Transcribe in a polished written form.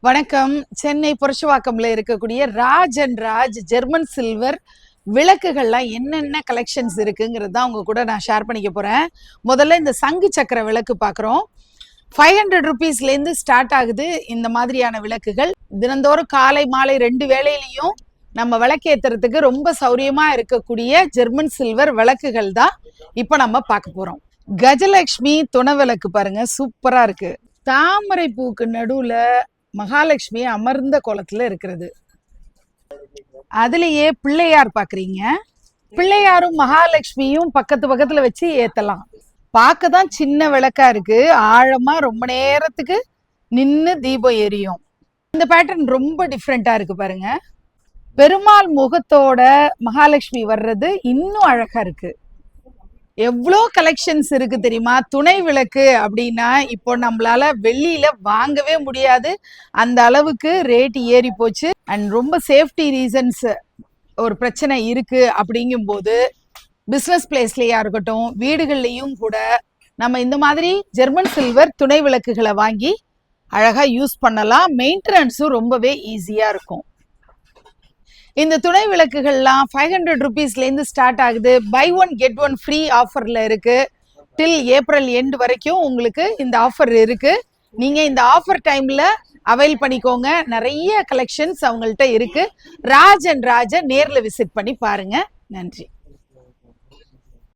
வணக்கம். சென்னை புரஷவாக்கம்ல இருக்கக்கூடிய Raj and Raj German silver விளக்குகள்லாம் என்னென்ன கலெக்ஷன்ஸ் இருக்குங்கிறது தான் உங்க கூட நான் ஷேர் பண்ணிக்க போறேன். முதல்ல இந்த சங்கு சக்கர விளக்கு பார்க்குறோம். 500 ருபீஸ்லேருந்து ஸ்டார்ட் ஆகுது இந்த மாதிரியான விளக்குகள். தினந்தோறும் காலை மாலை 2 வேளையிலையும் நம்ம விளக்கேத்துறதுக்கு ரொம்ப சௌரியமா இருக்கக்கூடிய ஜெர்மன் சில்வர் விளக்குகள் தான் இப்போ நம்ம பார்க்க போறோம். கஜலட்சுமி துணை விளக்கு பாருங்க, சூப்பரா இருக்கு. தாமரை பூக்கு நடுவுல மகாலட்சுமி அமர்ந்த கோலத்துல இருக்கிறது. அதுலயே பிள்ளையார் பாக்குறீங்க. பிள்ளையாரும் மகாலட்சுமியும் பக்கத்து பக்கத்துல வச்சு ஏத்தலாம். பார்க்கதான் சின்ன விளக்கா இருக்கு, ஆழமா ரொம்ப நேரத்துக்கு நின்னு தீபம் எரியும். இந்த பேட்டர்ன் ரொம்ப டிஃப்ரெண்டா இருக்கு பாருங்க. பெருமாள் முகத்தோட மகாலட்சுமி வர்றது இன்னும் அழகா இருக்கு. எவ்வளோ கலெக்ஷன்ஸ் இருக்கு தெரியுமா? துணை விளக்கு அப்படின்னா இப்போ நம்மளால வெளியில வாங்கவே முடியாது, அந்த அளவுக்கு ரேட் ஏறி போச்சு. அண்ட் ரொம்ப சேஃப்டி ரீசன்ஸ் ஒரு பிரச்சனை இருக்கு. அப்படிங்கும் போது பிஸ்னஸ் பிளேஸ்லயா இருக்கட்டும், வீடுகள்லையும் கூட நம்ம இந்த மாதிரி ஜெர்மன் சில்வர் துணை விளக்குகளை வாங்கி அழகா யூஸ் பண்ணலாம். மெயின்டெனன்ஸும் ரொம்பவே ஈஸியா இருக்கும். இந்த துணை விளக்குகள்லாம் 500 ருபீஸ்லேருந்து ஸ்டார்ட் ஆகுது. Buy one get one free ஆஃபரில் இருக்கு. டில் ஏப்ரல் எண்ட் வரைக்கும் உங்களுக்கு இந்த ஆஃபர் இருக்கு. நீங்க இந்த ஆஃபர் டைம்ல அவைல் பண்ணிக்கோங்க. நிறைய கலெக்ஷன்ஸ் அவங்கள்ட்ட இருக்கு. ராஜ் அண்ட் ராஜை நேர்ல விசிட் பண்ணி பாருங்க. நன்றி.